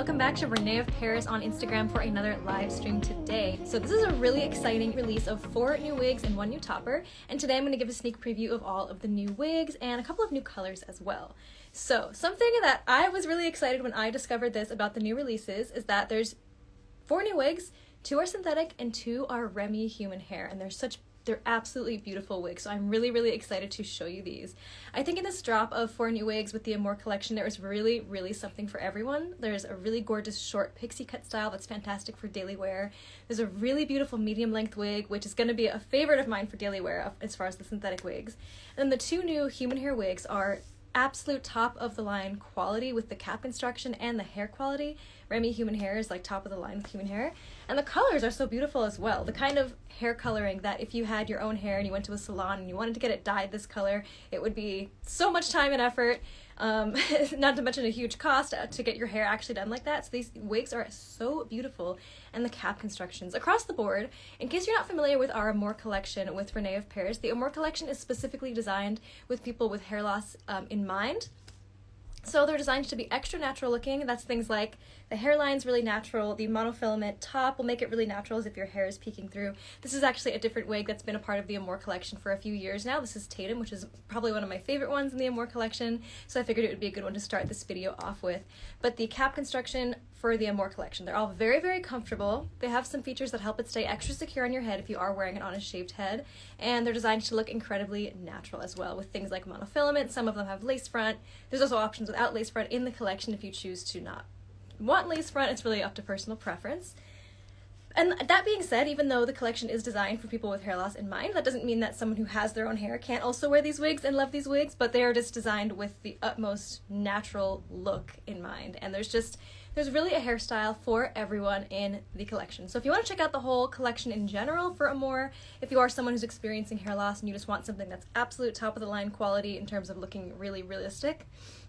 welcome back to René of Paris on Instagram for another live stream today. So this is a really exciting release of 4 new wigs and 1 new topper, and today I'm going to give a sneak preview of all of the new wigs and a couple of new colors as well. So something that I was really excited when I discovered this about the new releases is that there's 4 new wigs, 2 are synthetic and 2 are René human hair, and they're absolutely beautiful wigs, so I'm really excited to show you these. I think in this drop of 4 new wigs with the Amore collection, there was really something for everyone. There's a really gorgeous short pixie cut style that's fantastic for daily wear. There's a really beautiful medium length wig, which is going to be a favorite of mine for daily wear as far as the synthetic wigs. And then the 2 new human hair wigs are absolute top of the line quality with the cap construction and the hair quality. René human hair is like top of the line with human hair, and the colors are so beautiful as well. The kind of hair coloring that if you had your own hair and you went to a salon and you wanted to get it dyed this color, it would be so much time and effort, not to mention a huge cost to get your hair actually done like that. So these wigs are so beautiful, and the cap constructions across the board. In case you're not familiar with our Amore collection with René of Paris, the Amore collection is specifically designed with people with hair loss in mind. So they're designed to be extra natural looking. That's things like the hairline's really natural, the monofilament top will make it really natural as if your hair is peeking through. This is actually a different wig that's been a part of the Amore collection for a few years now. This is Tatum, which is probably one of my favorite ones in the Amore collection, so I figured it would be a good one to start this video off with. But the cap construction for the Amore collection, they're all very comfortable. They have some features that help it stay extra secure on your head if you are wearing it on a shaved head, and they're designed to look incredibly natural as well with things like monofilament. Some of them have lace front. There's also options without lace front in the collection if you choose to not want lace front. It's really up to personal preference. And that being said, even though the collection is designed for people with hair loss in mind, that doesn't mean that someone who has their own hair can't also wear these wigs and love these wigs, but they are just designed with the utmost natural look in mind. And there's really a hairstyle for everyone in the collection. So if you want to check out the whole collection in general for Amore, if you are someone who's experiencing hair loss and you just want something that's absolute top of the line quality in terms of looking really realistic,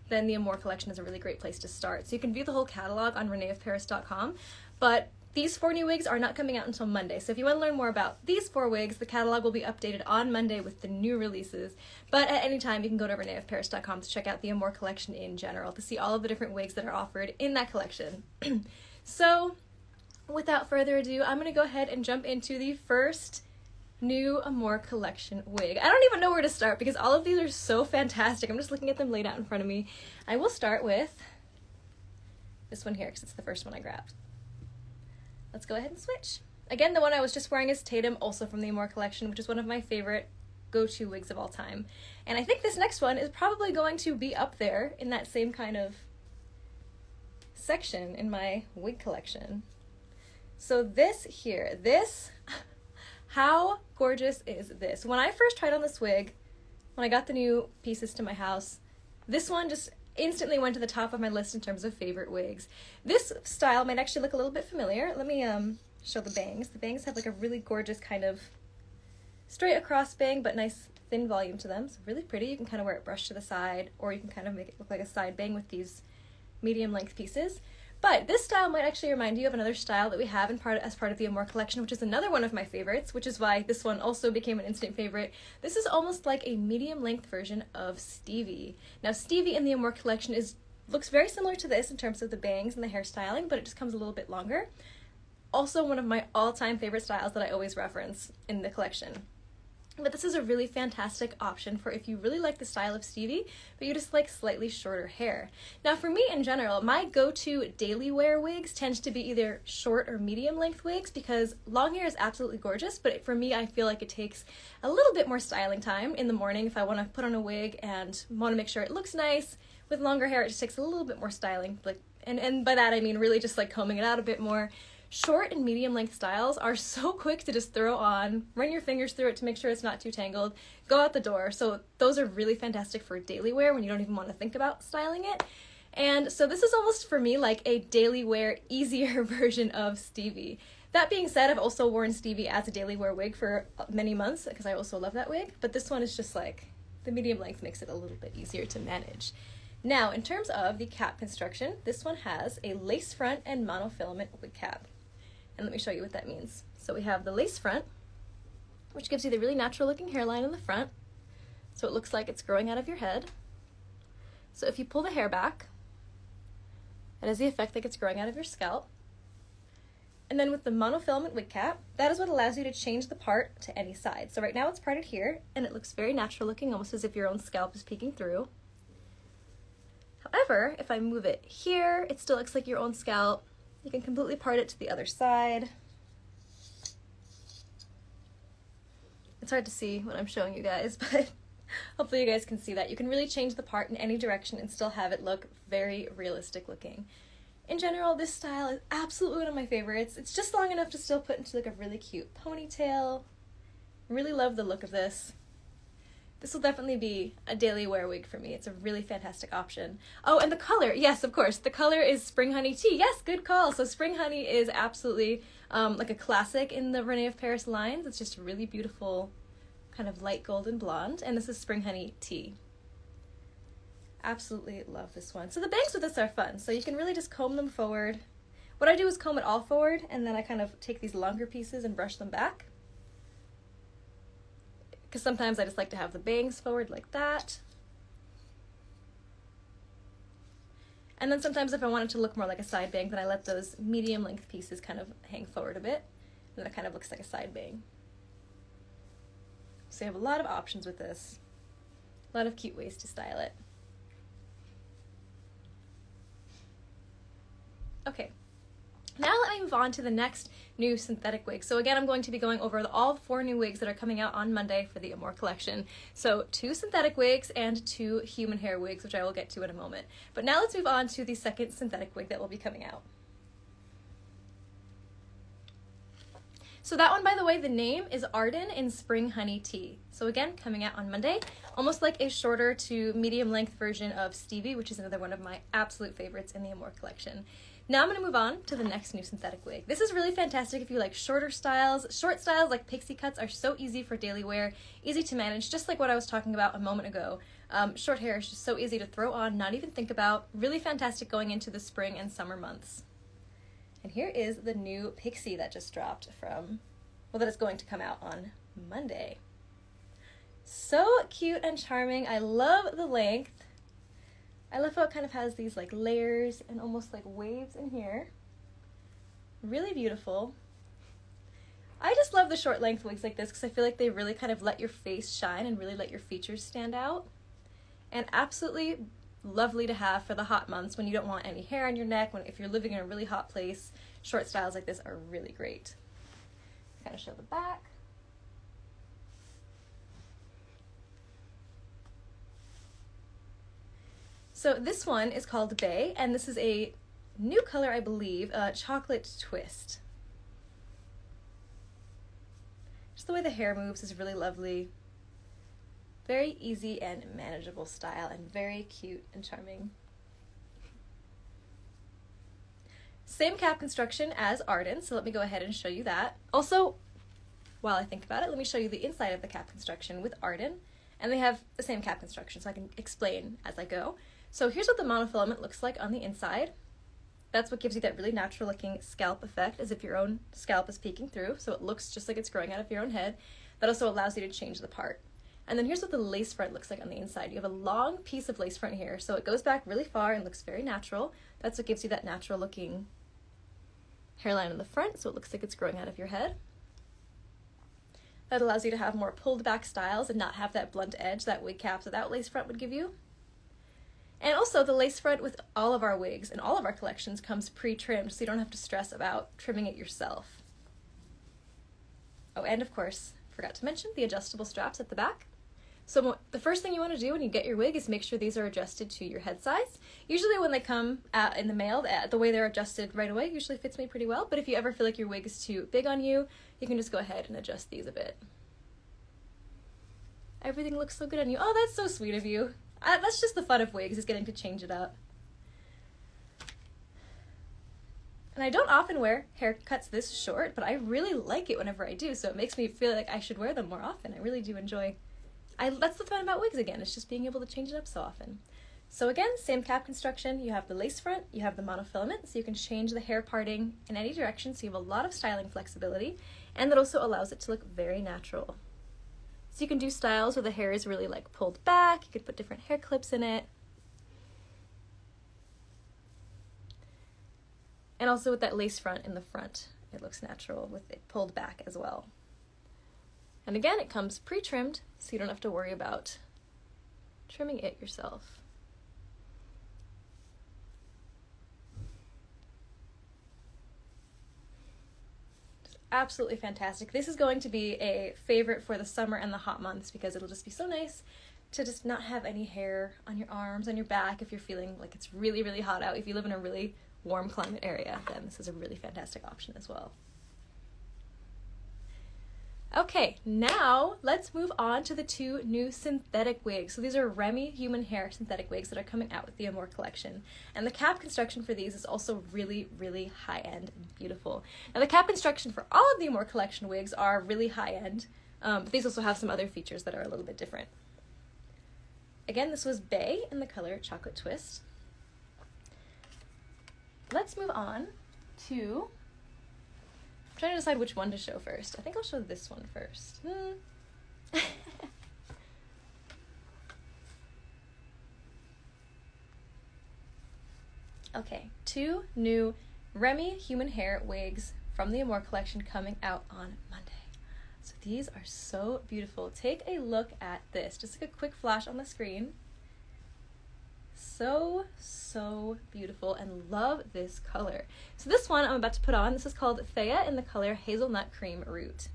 then the Amore collection is a really great place to start. So you can view the whole catalog on reneofparis.com, but these 4 new wigs are not coming out until Monday. So if you want to learn more about these 4 wigs, the catalog will be updated on Monday with the new releases. But at any time, you can go to reneofparis.com to check out the Amore collection in general to see all of the different wigs that are offered in that collection. So without further ado, I'm going to go ahead and jump into the first new Amore collection wig. I don't even know where to start because all of these are so fantastic. I'm just looking at them laid out in front of me. I will start with this one here because it's the first one I grabbed. Let's go ahead and switch. Again, the one I was just wearing is Tatum, also from the Amore collection, which is one of my favorite go-to wigs of all time. And I think this next one is probably going to be up there in that same kind of section in my wig collection. So this here, how gorgeous is this? When I first tried on this wig, when I got the new pieces to my house, this one just instantly went to the top of my list in terms of favorite wigs. This style might actually look a little bit familiar. Let me show the bangs. The bangs have like a really gorgeous kind of straight across bang, but nice thin volume to them. So really pretty. You can kind of wear it brushed to the side, or you can kind of make it look like a side bang with these medium length pieces. But this style might actually remind you of another style that we have as part of the Amore collection, which is another one of my favorites, which is why this one also became an instant favorite. This is almost like a medium length version of Stevie. Now Stevie in the Amore collection looks very similar to this in terms of the bangs and the hairstyling, but it just comes a little bit longer. Also one of my all-time favorite styles that I always reference in the collection. But this is a really fantastic option for if you really like the style of Stevie, but you just like slightly shorter hair. Now for me in general, my go-to daily wear wigs tend to be either short or medium length wigs because long hair is absolutely gorgeous, but for me I feel like it takes a little bit more styling time in the morning if I want to put on a wig and want to make sure it looks nice. With longer hair it just takes a little bit more styling, and by that I mean really just like combing it out a bit more. Short and medium length styles are so quick to just throw on, run your fingers through it to make sure it's not too tangled, go out the door. So those are really fantastic for daily wear when you don't even want to think about styling it. And so this is almost for me like a daily wear easier version of Stevie. That being said, I've also worn Stevie as a daily wear wig for many months because I also love that wig, but this one is just like the medium length makes it a little bit easier to manage. Now in terms of the cap construction, this one has a lace front and monofilament wig cap. And let me show you what that means. So we have the lace front, which gives you the really natural looking hairline in the front. So it looks like it's growing out of your head. So if you pull the hair back, That is the effect that gets growing out of your scalp. And then with the monofilament wig cap, that is what allows you to change the part to any side. So right now it's parted here, and it looks very natural looking, almost as if your own scalp is peeking through. However, if I move it here, it still looks like your own scalp. You can completely part it to the other side. It's hard to see what I'm showing you guys, but hopefully you guys can see that. You can really change the part in any direction and still have it look very realistic looking. In general, this style is absolutely one of my favorites. It's just long enough to still put into like a really cute ponytail. Really love the look of this. This will definitely be a daily wear wig for me. It's a really fantastic option. Oh, and the color, yes, of course. The color is Spring Honey Tea. Yes, good call. So Spring Honey is absolutely like a classic in the René of Paris lines. It's just a really beautiful kind of light golden blonde. And this is Spring Honey Tea. Absolutely love this one. So the bangs with this are fun. So you can really just comb them forward. What I do is comb it all forward, and then I kind of take these longer pieces and brush them back. Because sometimes I just like to have the bangs forward like that. And then sometimes if I want it to look more like a side bang, then I let those medium length pieces kind of hang forward a bit. And then it kind of looks like a side bang. So you have a lot of options with this. A lot of cute ways to style it. Okay, now let me move on to the next new synthetic wig. So again, I'm going to be going over all 4 new wigs that are coming out on Monday for the Amore collection. So 2 synthetic wigs and 2 human hair wigs, which I will get to in a moment. But now let's move on to the second synthetic wig that will be coming out. So that one, by the way, the name is Arden in Spring Honey Tea. So again, coming out on Monday, almost like a shorter to medium length version of Stevie, which is another one of my absolute favorites in the Amore collection. Now I'm going to move on to the next new synthetic wig. This is really fantastic if you like shorter styles. Short styles like pixie cuts are so easy for daily wear, easy to manage, just like what I was talking about a moment ago. Short hair is just so easy to throw on, not even think about. Really fantastic going into the spring and summer months. And here is the new pixie that just dropped from, well, that is going to come out on Monday. So cute and charming. I love the length. I love how it kind of has these like layers and almost like waves in here. Really beautiful. I just love the short length wigs like this because I feel like they really kind of let your face shine and really let your features stand out. And absolutely lovely to have for the hot months when you don't want any hair on your neck, if you're living in a really hot place. Short styles like this are really great. Kind of show the back. So this one is called Bay, and this is a new color, I believe, chocolate twist. Just the way the hair moves is really lovely. Very easy and manageable style, and very cute and charming. Same cap construction as Arden, so let me go ahead and show you that. Also, while I think about it, let me show you the inside of the cap construction with Arden, and they have the same cap construction, so I can explain as I go. So here's what the monofilament looks like on the inside. That's what gives you that really natural looking scalp effect, as if your own scalp is peeking through, so it looks just like it's growing out of your own head. That also allows you to change the part. And then here's what the lace front looks like on the inside. You have a long piece of lace front here, so it goes back really far and looks very natural. That's what gives you that natural looking hairline in the front, so it looks like it's growing out of your head. That allows you to have more pulled back styles and not have that blunt edge that wig caps without lace front would give you. And also the lace front with all of our wigs and all of our collections comes pre-trimmed, so you don't have to stress about trimming it yourself. Oh, and of course, forgot to mention the adjustable straps at the back. So the first thing you want to do when you get your wig is make sure these are adjusted to your head size. Usually when they come in the mail, the way they're adjusted right away usually fits me pretty well, but if you ever feel like your wig is too big on you, you can just go ahead and adjust these a bit. Everything looks so good on you. Oh, that's so sweet of you. That's just the fun of wigs, is getting to change it up. And I don't often wear haircuts this short, but I really like it whenever I do, so it makes me feel like I should wear them more often. I really do enjoy. That's the fun about wigs again, it's just being able to change it up so often. So again, same cap construction. You have the lace front, you have the monofilament, so you can change the hair parting in any direction, so you have a lot of styling flexibility, and that also allows it to look very natural. So you can do styles where the hair is really like pulled back, you could put different hair clips in it. And also with that lace front in the front, it looks natural with it pulled back as well. And again, it comes pre-trimmed, so you don't have to worry about trimming it yourself. Just absolutely fantastic. This is going to be a favorite for the summer and the hot months because it'll just be so nice to just not have any hair on your arms, on your back if you're feeling like it's really, really hot out. If you live in a really warm climate area, then this is a really fantastic option as well. Okay, now let's move on to the two new synthetic wigs. So these are René human hair synthetic wigs that are coming out with the Amore collection. And the cap construction for these is also really, really high-end and beautiful. Now the cap construction for all of the Amore collection wigs are really high-end, but these also have some other features that are a little bit different. Again, this was Bay in the color Chocolate Twist. Let's move on to... I'm trying to decide which one to show first. I think I'll show this one first. Okay, two new René human hair wigs from the Amore collection coming out on Monday. So these are so beautiful. Take a look at this. Just like a quick flash on the screen. So, so beautiful, and love this color. So this one I'm about to put on, this is called Thea in the color Hazelnut Cream Root.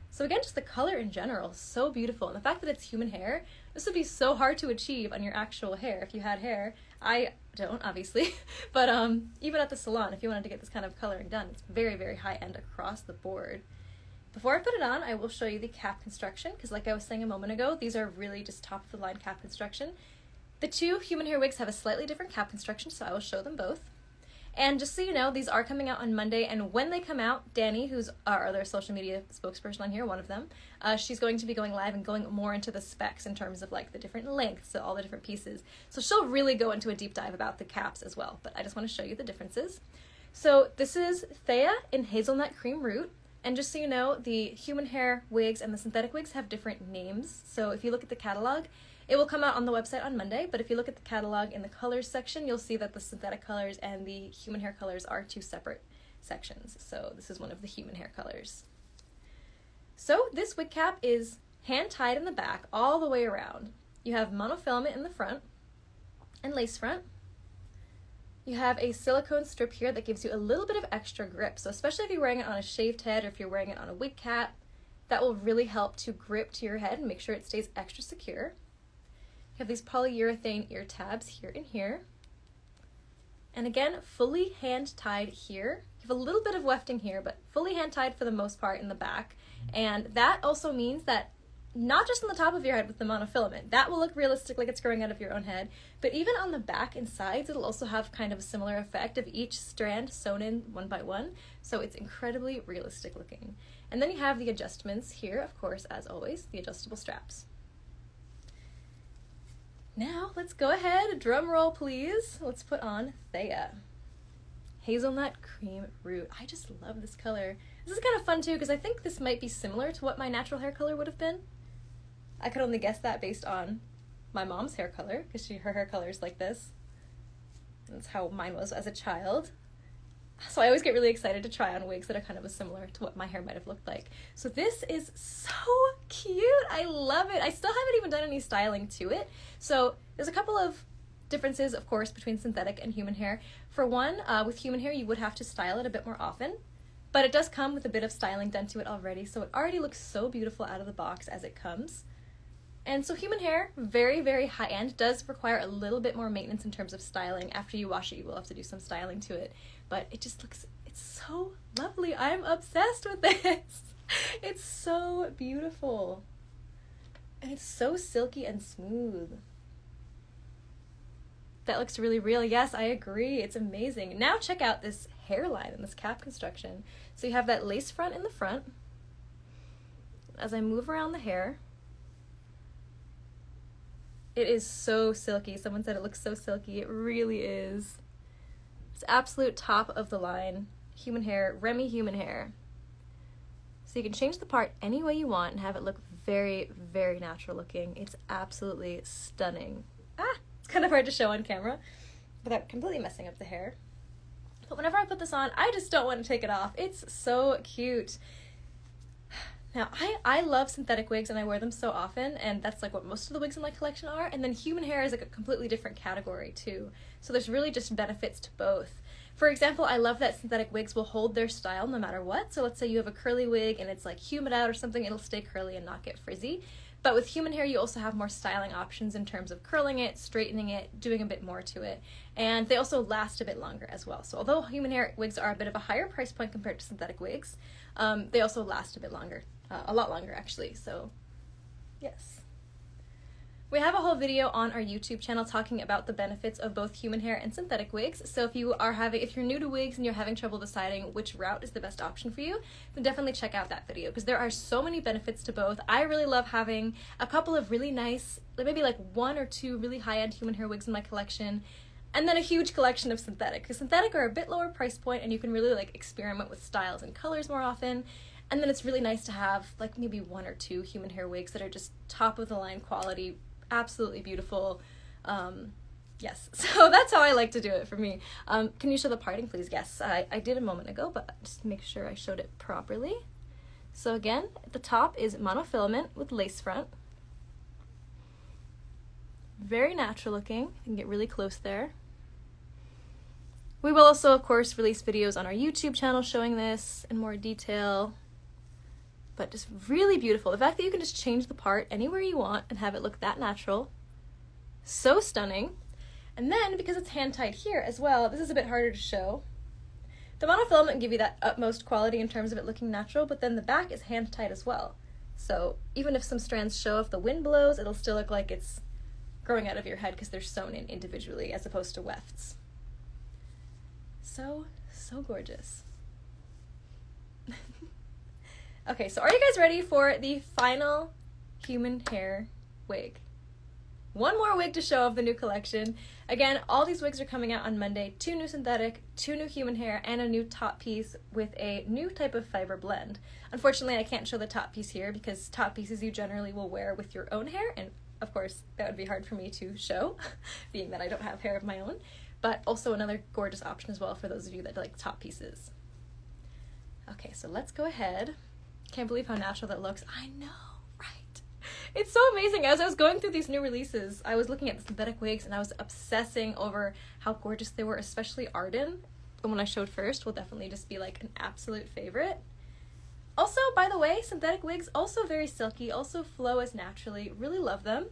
So again, just the color in general, so beautiful. And the fact that it's human hair, this would be so hard to achieve on your actual hair if you had hair. I don't, obviously, but even at the salon, if you wanted to get this kind of coloring done, it's very, very high end across the board. Before I put it on, I will show you the cap construction, because like I was saying a moment ago, these are really just top of the line cap construction. The two human hair wigs have a slightly different cap construction, so I will show them both. And just so you know, these are coming out on Monday, and when they come out, Danny, who's our other social media spokesperson on here, one of them, she's going to be going live and going more into the specs in terms of like the different lengths, so all the different pieces. So she'll really go into a deep dive about the caps as well, but I just want to show you the differences. So this is Thea in Hazelnut Cream Root, and just so you know, the human hair wigs and the synthetic wigs have different names. So if you look at the catalog, it will come out on the website on Monday, but if you look at the catalog in the colors section, you'll see that the synthetic colors and the human hair colors are two separate sections. So this is one of the human hair colors. So this wig cap is hand tied in the back all the way around. You have monofilament in the front and lace front. You have a silicone strip here that gives you a little bit of extra grip. So especially if you're wearing it on a shaved head or if you're wearing it on a wig cap, that will really help to grip to your head and make sure it stays extra secure. You have these polyurethane ear tabs here and here. And again, fully hand-tied here. You have a little bit of wefting here, but fully hand-tied for the most part in the back. And that also means that not just on the top of your head with the monofilament, that will look realistic like it's growing out of your own head, but even on the back and sides, it'll also have kind of a similar effect of each strand sewn in one by one. So it's incredibly realistic looking. And then you have the adjustments here, of course, as always, the adjustable straps. Now, let's go ahead, drum roll please. Let's put on Thea. Hazelnut Cream Root. I just love this color. This is kind of fun too, because I think this might be similar to what my natural hair color would have been. I could only guess that based on my mom's hair color, because her hair color is like this. That's how mine was as a child. So I always get really excited to try on wigs that are kind of similar to what my hair might have looked like. So this is so cute. I love it. I still haven't even done any styling to it. So there's a couple of differences, of course, between synthetic and human hair. For one, with human hair, you would have to style it a bit more often, but it does come with a bit of styling done to it already. So it already looks so beautiful out of the box as it comes. And so human hair, very, very high end, does require a little bit more maintenance in terms of styling. After you wash it, you will have to do some styling to it. But it just looks, it's so lovely. I'm obsessed with this. It's so beautiful. And it's so silky and smooth. That looks really real. Yes, I agree. It's amazing. Now check out this hairline and this cap construction. So you have that lace front in the front. As I move around the hair, it is so silky. Someone said it looks so silky. It really is. It's absolute top of the line. Human hair, René human hair. So you can change the part any way you want and have it look very, very natural looking. It's absolutely stunning. It's kind of hard to show on camera without completely messing up the hair. But whenever I put this on, I just don't want to take it off. It's so cute. Now, I love synthetic wigs and I wear them so often, and that's like what most of the wigs in my collection are. And then human hair is like a completely different category too. So there's really just benefits to both. For example, I love that synthetic wigs will hold their style no matter what. So let's say you have a curly wig and it's like humid out or something, it'll stay curly and not get frizzy. But with human hair, you also have more styling options in terms of curling it, straightening it, doing a bit more to it. And they also last a bit longer as well. So although human hair wigs are a bit of a higher price point compared to synthetic wigs, they also last a bit longer. A lot longer actually, so yes. We have a whole video on our YouTube channel talking about the benefits of both human hair and synthetic wigs. So if you're new to wigs and you're having trouble deciding which route is the best option for you, then definitely check out that video because there are so many benefits to both. I really love having a couple of really nice, maybe like 1 or 2 really high-end human hair wigs in my collection, and then a huge collection of synthetic, because synthetic are a bit lower price point and you can really like experiment with styles and colors more often. And then it's really nice to have like maybe 1 or 2 human hair wigs that are just top of the line quality, absolutely beautiful. Yes, so that's how I like to do it for me. Can you show the parting, please? Yes, I did a moment ago, but just make sure I showed it properly. So again, at the top is monofilament with lace front. Very natural looking. You can get really close there. We will also, of course, release videos on our YouTube channel showing this in more detail. But just really beautiful. The fact that you can just change the part anywhere you want and have it look that natural. So stunning. And then, because it's hand-tied here as well, this is a bit harder to show. The monofilament can give you that utmost quality in terms of it looking natural, but then the back is hand-tied as well. So even if some strands show, if the wind blows, it'll still look like it's growing out of your head because they're sewn in individually as opposed to wefts. So gorgeous. Okay, so are you guys ready for the final human hair wig? One more wig to show of the new collection. Again, all these wigs are coming out on Monday. 2 new synthetic, 2 new human hair, and a new top piece with a new type of fiber blend. Unfortunately, I can't show the top piece here because top pieces you generally will wear with your own hair, and of course, that would be hard for me to show, being that I don't have hair of my own, but also another gorgeous option as well for those of you that like top pieces. Okay, so let's go ahead. Can't believe how natural that looks. I know, right? It's so amazing. As I was going through these new releases, I was looking at the synthetic wigs and I was obsessing over how gorgeous they were, especially Arden. The one I showed first will definitely just be like an absolute favorite. Also, by the way, synthetic wigs, also very silky, also flow as naturally. Really love them.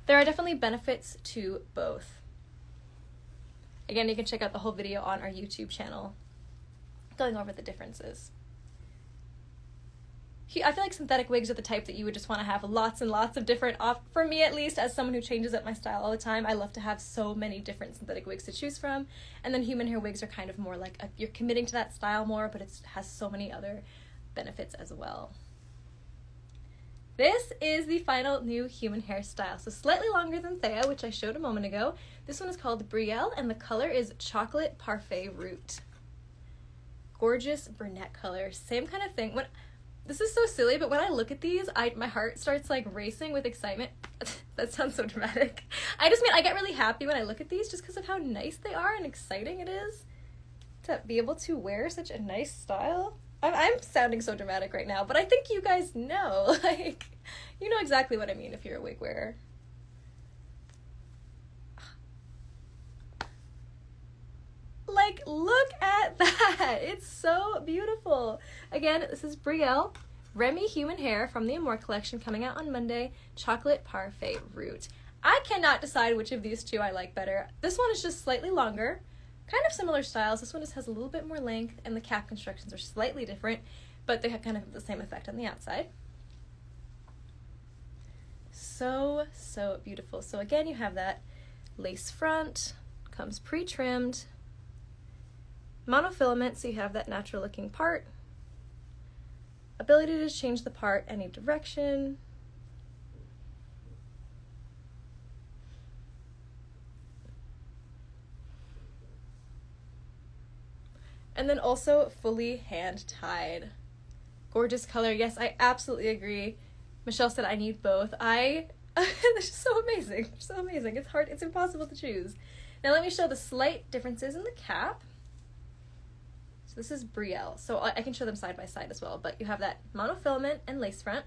There are definitely benefits to both. Again, you can check out the whole video on our YouTube channel going over the differences. I feel like synthetic wigs are the type that you would just want to have lots and lots of different, for me at least, as someone who changes up my style all the time, I love to have so many different synthetic wigs to choose from. And then human hair wigs are kind of more like, you're committing to that style more, but it has so many other benefits as well. This is the final new human hairstyle. So slightly longer than Thea, which I showed a moment ago. This one is called Brielle, and the color is Chocolate Parfait Root. Gorgeous brunette color. Same kind of thing. This is so silly, but when I look at these, my heart starts like racing with excitement. That sounds so dramatic. I get really happy when I look at these just because of how nice they are and exciting it is to be able to wear such a nice style. I'm sounding so dramatic right now, but I think you guys know, like, you know exactly what I mean if you're a wig wearer. Like, look at that. It's so beautiful. Again, this is Brielle, René Human Hair from the Amore Collection coming out on Monday, Chocolate Parfait Root. I cannot decide which of these two I like better. This one is just slightly longer, kind of similar styles. This one just has a little bit more length and the cap constructions are slightly different, but they have kind of the same effect on the outside. So beautiful. So again, you have that lace front, comes pre-trimmed, monofilament, so you have that natural looking part, ability to change the part any direction, and then also fully hand tied. Gorgeous color. Yes, I absolutely agree. Michelle said I need both. This is so amazing. So amazing. It's hard. It's impossible to choose. Now let me show the slight differences in the cap. So this is Brielle. So I can show them side by side as well, but you have that monofilament and lace front.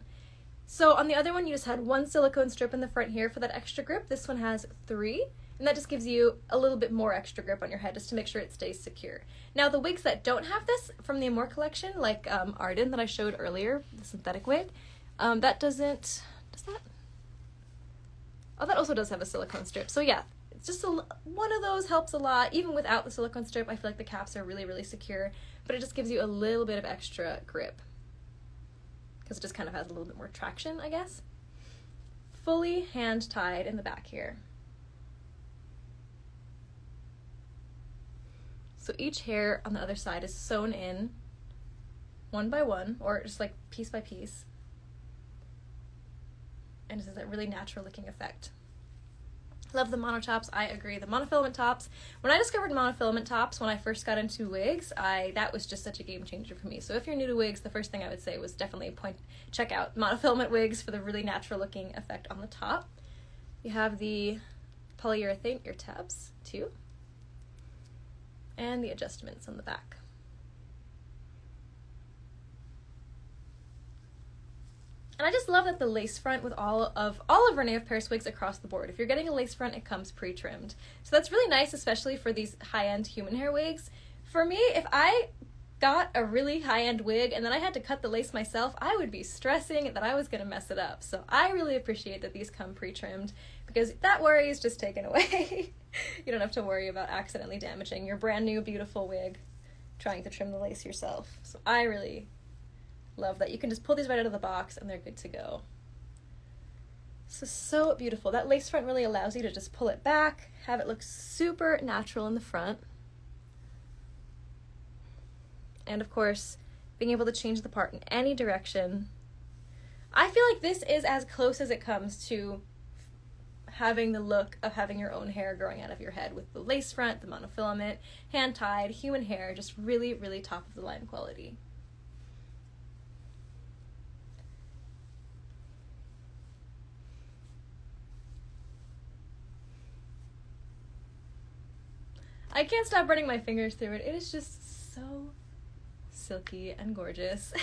So on the other one, you just had 1 silicone strip in the front here for that extra grip. This one has 3, and that just gives you a little bit more extra grip on your head just to make sure it stays secure. Now the wigs that don't have this from the Amore collection, like Arden that I showed earlier, the synthetic wig, that doesn't, does that? Oh, that also does have a silicone strip. So yeah, it's just one of those helps a lot. Even without the silicone strip, I feel like the caps are really, really secure, but it just gives you a little bit of extra grip, because it just kind of has a little bit more traction, I guess. Fully hand tied in the back here. So each hair on the other side is sewn in one by one, or just like piece by piece. And this is that really natural looking effect. Love the mono tops, I agree. The monofilament tops, when I discovered monofilament tops when I first got into wigs, that was just such a game changer for me. So if you're new to wigs, the first thing I would say was definitely check out monofilament wigs for the really natural looking effect on the top. You have the polyurethane ear tabs too, and the adjustments on the back. And I just love that the lace front with all of René of Paris wigs across the board. If you're getting a lace front, it comes pre-trimmed. So that's really nice, especially for these high-end human hair wigs. For me, if I got a really high-end wig and then I had to cut the lace myself, I would be stressing that I was going to mess it up. So I really appreciate that these come pre-trimmed, because that worry is just taken away. You don't have to worry about accidentally damaging your brand new beautiful wig trying to trim the lace yourself. So I really love that. You can just pull these right out of the box and they're good to go. So beautiful. That lace front really allows you to just pull it back, have it look super natural in the front. And of course, being able to change the part in any direction. I feel like this is as close as it comes to having the look of having your own hair growing out of your head, with the lace front, the monofilament, hand-tied, human hair, just really, really top of the line quality. I can't stop running my fingers through it. It is just so silky and gorgeous.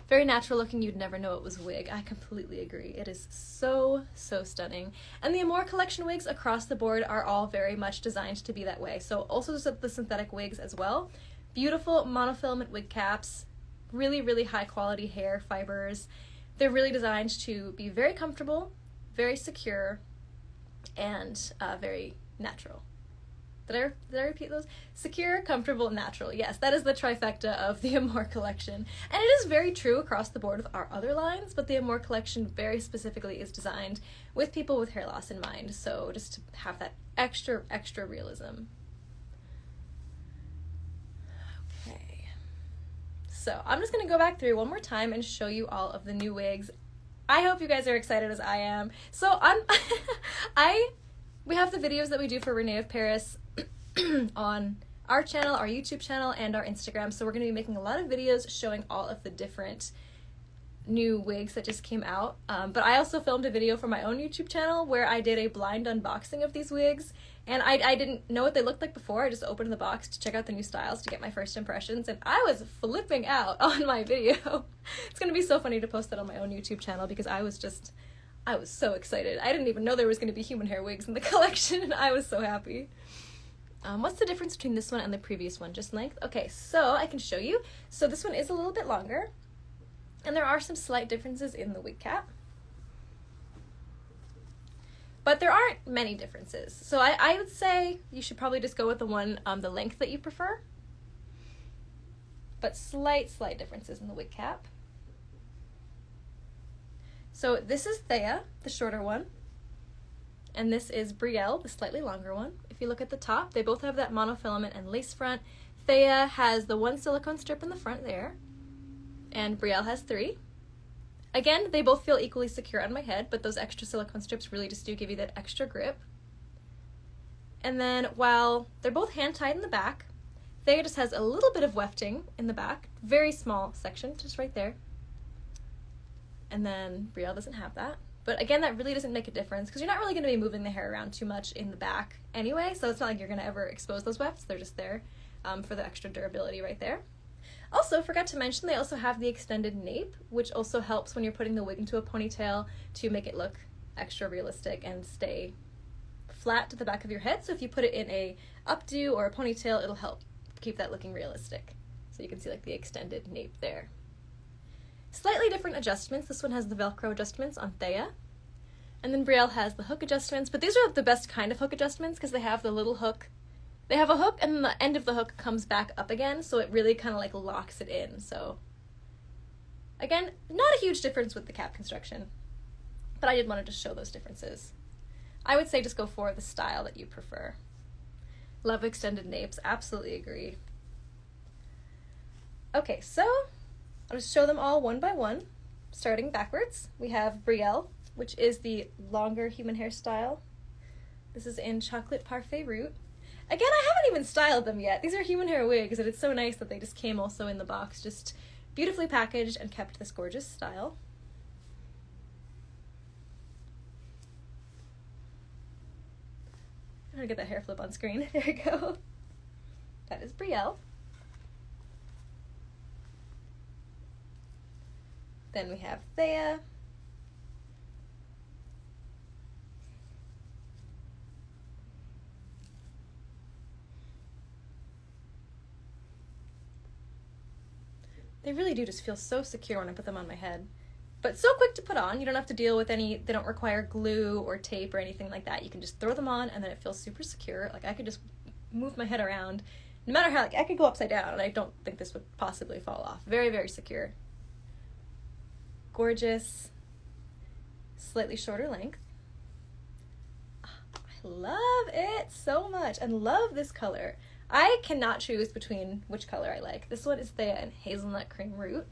Very natural looking, you'd never know it was a wig. I completely agree. It is so, so stunning. And the Amore Collection wigs across the board are all very much designed to be that way. So also the synthetic wigs as well. Beautiful monofilament wig caps, really, really high quality hair fibers. They're really designed to be very comfortable, very secure, and very natural. Did I repeat those? Secure, comfortable, natural. Yes, that is the trifecta of the Amore Collection. And it is very true across the board with our other lines, but the Amore Collection very specifically is designed with people with hair loss in mind, so just to have that extra, extra realism. Okay. So I'm just going to go back through one more time and show you all of the new wigs. I hope you guys are excited as I am. So we have the videos that we do for René of Paris on our channel, our YouTube channel, and our Instagram. So we're going to be making a lot of videos showing all of the different new wigs that just came out. But I also filmed a video for my own YouTube channel where I did a blind unboxing of these wigs. And I didn't know what they looked like before. I just opened the box to check out the new styles to get my first impressions. And I was flipping out on my video. It's going to be so funny to post that on my own YouTube channel because I was so excited. I didn't even know there was going to be human hair wigs in the collection, and I was so happy. What's the difference between this one and the previous one? Just length? Okay, so I can show you. So this one is a little bit longer, and there are some slight differences in the wig cap. But there aren't many differences. So I would say you should probably just go with the one, the length that you prefer. But slight differences in the wig cap. So this is Thea, the shorter one, and this is Brielle, the slightly longer one. If you look at the top, they both have that monofilament and lace front. Thea has the 1 silicone strip in the front there, and Brielle has 3. Again, they both feel equally secure on my head, but those extra silicone strips really just do give you that extra grip. And then while they're both hand-tied in the back, Thea just has a little bit of wefting in the back, very small section, just right there. And then Brielle doesn't have that. But again, that really doesn't make a difference because you're not really going to be moving the hair around too much in the back anyway, so it's not like you're going to ever expose those wefts. They're just there for the extra durability right there. Also, forgot to mention, they also have the extended nape, which also helps when you're putting the wig into a ponytail to make it look extra realistic and stay flat to the back of your head. So if you put it in a updo or a ponytail, it'll help keep that looking realistic. So you can see like the extended nape there. Slightly different adjustments. This one has the Velcro adjustments on Thea. And then Brielle has the hook adjustments, but these are the best kind of hook adjustments because they have the little hook. They have a hook and then the end of the hook comes back up again, so it really kind of like locks it in. So again, not a huge difference with the cap construction, but I did want to just show those differences. I would say just go for the style that you prefer. Love extended napes, absolutely agree. Okay, so I'll just show them all one by one, starting backwards. We have Brielle, which is the longer human hair style. This is in Chocolate Parfait Root. Again, I haven't even styled them yet. These are human hair wigs, and it's so nice that they just came also in the box, just beautifully packaged and kept this gorgeous style. I'm gonna get that hair flip on screen. There we go. That is Brielle. Then we have Thea. They really do just feel so secure when I put them on my head. But so quick to put on. You don't have to deal with any, they don't require glue or tape or anything like that. You can just throw them on and then it feels super secure. Like I could just move my head around. No matter how, like I could go upside down and I don't think this would possibly fall off. Very, very secure. Gorgeous. Slightly shorter length. I love it so much and love this color. I cannot choose between which color I like. This one is Thea and Hazelnut Cream Root.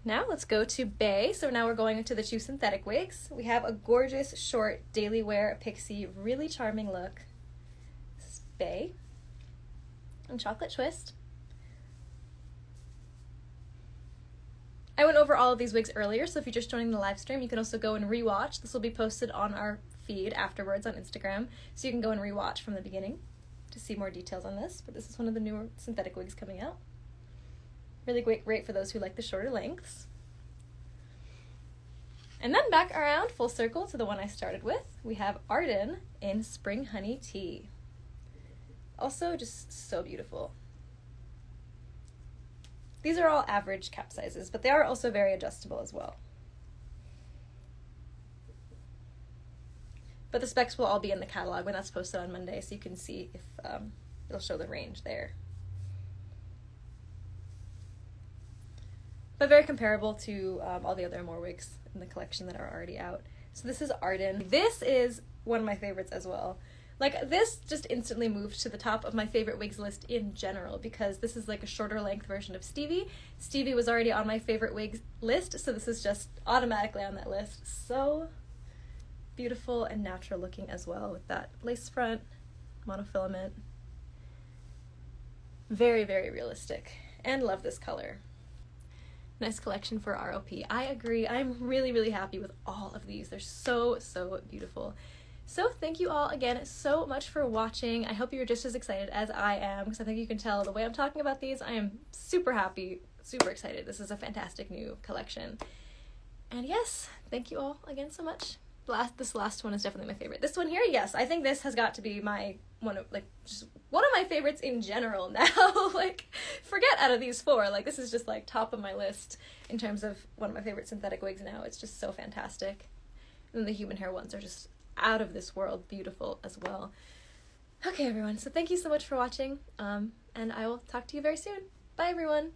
Now let's go to Bay. So now we're going into the two synthetic wigs. We have a gorgeous short daily wear pixie, really charming look. This is Bay and Chocolate Twist. I went over all of these wigs earlier, so if you're just joining the live stream, you can also go and rewatch. This will be posted on our feed afterwards on Instagram, so you can go and rewatch from the beginning to see more details on this. But this is one of the newer synthetic wigs coming out. Really great for those who like the shorter lengths. And then back around full circle to the one I started with, we have Arden in Spring Honey Tea. Also just so beautiful. These are all average cap sizes, but they are also very adjustable as well. But the specs will all be in the catalog when that's posted on Monday, so you can see if it'll show the range there. But very comparable to all the other Amore wigs in the collection that are already out. So this is Arden. This is one of my favorites as well. Like, this just instantly moved to the top of my favorite wigs list in general because this is like a shorter length version of Stevie. Stevie was already on my favorite wigs list, so this is just automatically on that list. So beautiful and natural looking as well with that lace front, monofilament. Very, very realistic. And love this color. Nice collection for ROP. I agree. I'm really, really happy with all of these. They're so, so beautiful. So thank you all again so much for watching. I hope you're just as excited as I am because I think you can tell the way I'm talking about these. I am super happy, super excited. This is a fantastic new collection. And yes, thank you all again so much. This last one is definitely my favorite. This one here, yes, I think this has got to be my one of my favorites in general now. Like, forget out of these four. Like, this is just like top of my list in terms of one of my favorite synthetic wigs now. It's just so fantastic. And the human hair ones are just out of this world beautiful as well. Okay, everyone. So thank you so much for watching. And I will talk to you very soon. Bye, everyone.